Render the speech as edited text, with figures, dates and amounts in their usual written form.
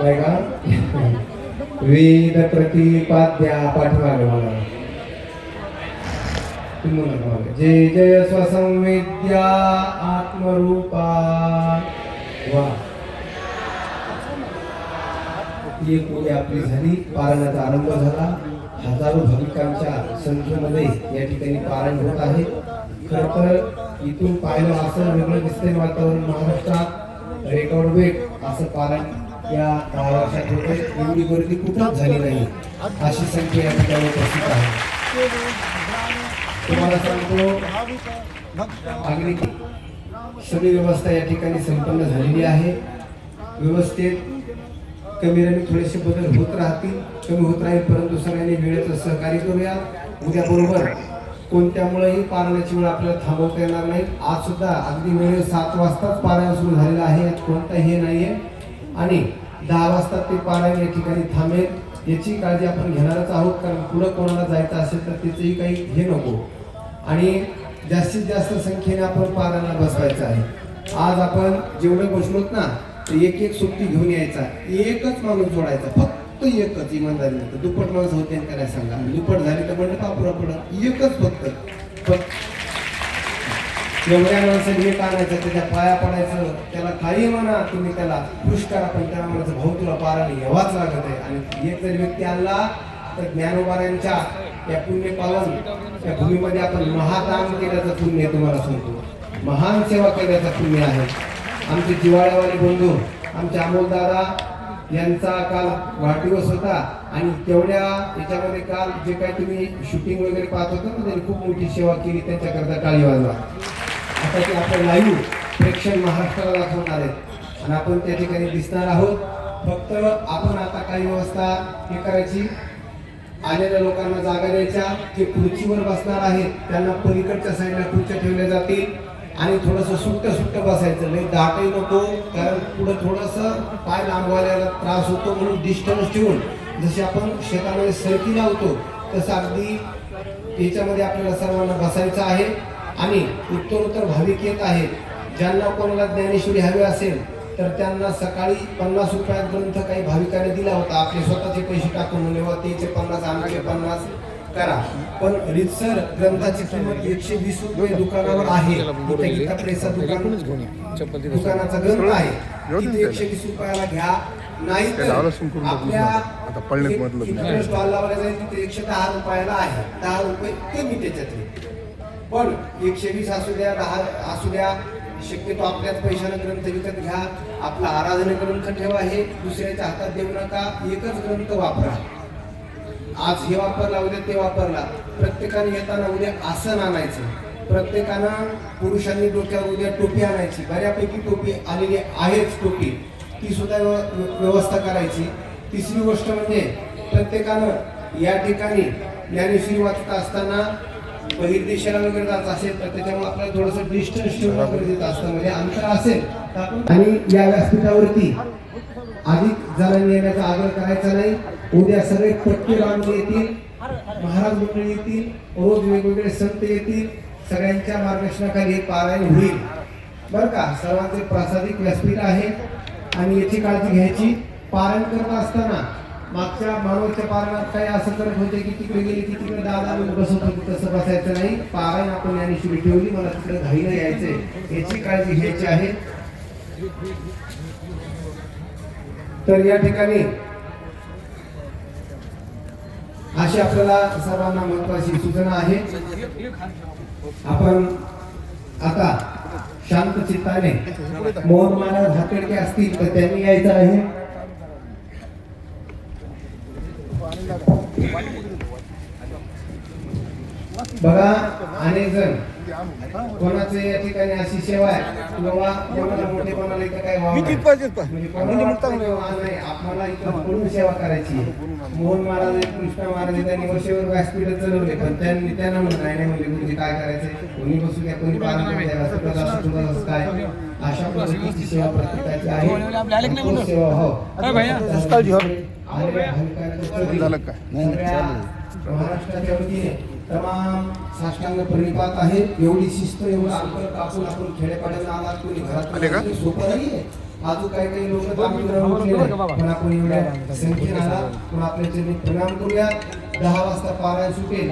बघा वेद प्रतिपाद्या पाठीमागे मला जय जय स्वसंवेद्या आत्मरूपा वा एक ओळी आपली झाली. पारायणाचा आरंभ झाला. हजारो भाविकांच्या संख्येमध्ये या ठिकाणी पारायण होत आहे. खरं तर इथून पाहिलं असं वेगळं दिसतंय वातावरण. महाराष्ट्रात रेकॉर्ड ब्रेक असं पारायण या 10 वर्षात होते. एवढी गर्दी कुठंच झाली नाही अशी संख्या या ठिकाणी उपस्थित आहे. तुम्हाला सांगतो अगदी सगळी व्यवस्था या ठिकाणी संपन्न झालेली आहे. व्यवस्थेत कमी थोडेसे बदल होत राहतील, कमी होत राहील, परंतु सगळ्यांनी वेळेचं सहकार्य करूया. उद्या बरोबर कोणत्यामुळेही पारायणाची वेळ आपल्याला थांबवता येणार नाही. आज सुद्धा अगदी वेळ 7 वाजताच पारायण सुरू झालेलं आहे. यात कोणतं हे नाहीये आणि 10 वाजता ते पारायण या ठिकाणी थांबेल याची काळजी आपण घेणारच आहोत. कारण पुढं कोणाला जायचं असेल तर त्याचंही काही हे नको आणि जास्तीत जास्त संख्येने आपण पारायणाला बसवायचं आहे. आज आपण जेवढे बसलोत ना एक एक सुट्टी घेऊन यायचा, एकच माणूस जोडायचा, फक्त एकच. इमानदारीने तर दुप्पट माणूस होते काय सांगा, दुप्पट झाली तर म्हणजे पापुरा पडत. एकच फक्त एवढ्या माणसाने एक आणायचं, त्याच्या पाया पडायचं, त्याला काही म्हणा तुम्ही, त्याला खुश करा, पण त्याला म्हणायचं भाऊ तुला पारायण घ्यावाच लागत आहे. आणि एक जर व्यक्ती आणला तर ज्ञानोबाऱ्यांच्या या पुण्य पावन या भूमीमध्ये आपण महादान केल्याचं पुण्य तुम्हाला सांगतो, महान सेवा केल्याचं पुण्य आहे. आमचे जिवाळ्यावाले बंधू आमचे अमोलदादा यांचा काल वाढदिवस होता आणि तेवढ्या याच्यामध्ये काल जे काही तुम्ही शूटिंग वगैरे पाहत होता ना त्यांनी खूप मोठी सेवा केली. त्यांच्याकरता टाळी वाजवा. आता ते आपण लाईव्ह प्रेक्षण महाराष्ट्राला दाखवणार आहेत आणि आपण त्या ठिकाणी दिसणार आहोत. फक्त आपण आता काही व्यवस्था हे करायची, आलेल्या लोकांना जागा द्यायच्या. जे खुर्चीवर बसणार आहेत त्यांना पलीकडच्या साईडला खुर्च्या ठेवल्या जातील आणि थोडंसं सुट्ट बसायचं, लई दाटही नको, कारण पुढं थोडंसं पाय लांबवायला त्रास होतो म्हणून डिस्टन्स ठेवून जसे आपण शेतामध्ये सरकी लावतो तसं अगदी याच्यामध्ये आपल्याला सर्वांना बसायचं आहे. आणि उत्तरोत्तर भाविक येत आहेत. ज्यांना कोणाला ज्ञानेश्वरी हवी असेल तर त्यांना सकाळी 50 रुपयात ग्रंथ काही भाविकाने दिला होता. आपले स्वतःचे पैसे टाकून म्हणले त्याचे 50 आमचे 50 करा, पण रितसर ग्रंथाची किंमत 120 रुपये दुकानावर आहे. गीता प्रेसा दुकानाचा ग्रंथ आहे, तिथे 120 रुपयाला घ्या. नाही तर आपल्या स्टॉल लावला जाईल तिथे 110 रुपयाला आहे. 10 रुपये कमी त्याच्यातले, पण 120 असू द्या 10 असू द्या, शक्यतो आपल्याच पैशाने ग्रंथ विकत घ्या. आपला आराधने ग्रंथ ठेवा, हे दुसऱ्याच्या हातात देऊ नका. एकच ग्रंथ वापरा. आज हे वापरला, उद्या ते वापरला. प्रत्येकाने येताना उद्या आसन आणायचं. प्रत्येकानं पुरुषांनी डोक्यावर उद्या टोपी आणायची. बऱ्यापैकी टोपी आलेली आहेच, टोपी ती सुद्धा व्यवस्था करायची. तिसरी गोष्ट म्हणजे प्रत्येकानं या ठिकाणी ज्ञानेश्वरी वाचत असताना बहिर्देशाला वगैरे जात असेल तर त्याच्यामुळे आपल्याला थोडंसं डिस्टन्स ठेवणं गरजेचं असतं, म्हणजे अंतर असेल. आणि या व्यासपीठावरती अधिक जणांनी येण्याचा आग्रह करायचा नाही. उद्या सगळे पट्टे बांधून येतील, महाराज मंडळी येतील, रोज वेगवेगळे संत येतील. सगळ्यांच्या मार्गदर्शनाखाली पारायण होईल बरं का. सर्वांचे प्रासादिक व्यासपीठ आहे आणि याची काळजी घ्यायची. पारायण करत असताना मागच्या मानवच्या पारायणात काही असं करत होते की तिकडे गेले की तिकडे दादा बसत होते, तसं बसायचं नाही. पारायण आपण ज्ञानेश्वरी ठेवली, मला तिकडे घाईला यायचंय याची काळजी घ्यायची आहे. तर या ठिकाणी अशी आपल्याला सर्वांना महत्वाची सूचना आहे. आपण आता शांत चित्ताने मोहन महाराज हातेडके असतील तर त्यांनी यायचं आहे. बघा अनेक जण कोणाचे या ठिकाणी अशी सेवा आहे किंवा कोणाला मोठेपणाला इथं काय व्हावं नाही, आपल्याला इथं पूर्ण सेवा करायची. मोहन महाराज कृष्ण महाराज त्यांनी वर्षभर व्यासपीठ चालवले, पण त्यांना नाही म्हणजे गुरुजी काय करायचंय, कोणी बसू द्या, कोणी पारायण काय, अशा पद्धतीची सेवा प्रत्येकाची आहे. सेवा हो महाराष्ट्राच्या वतीने तमाम साष्टांग प्रणिपात आहे. एवढी शिस्त, एवढं अंतर कापून आपण खेडेपाड्याला आलात, कोणी घरात सोपं नाहीये. अजून काही लोक पण आपण एवढ्या संख्येने आला पण आपल्या चरणी प्रणाम करूया. 10 वाजता पारायण सुटेल.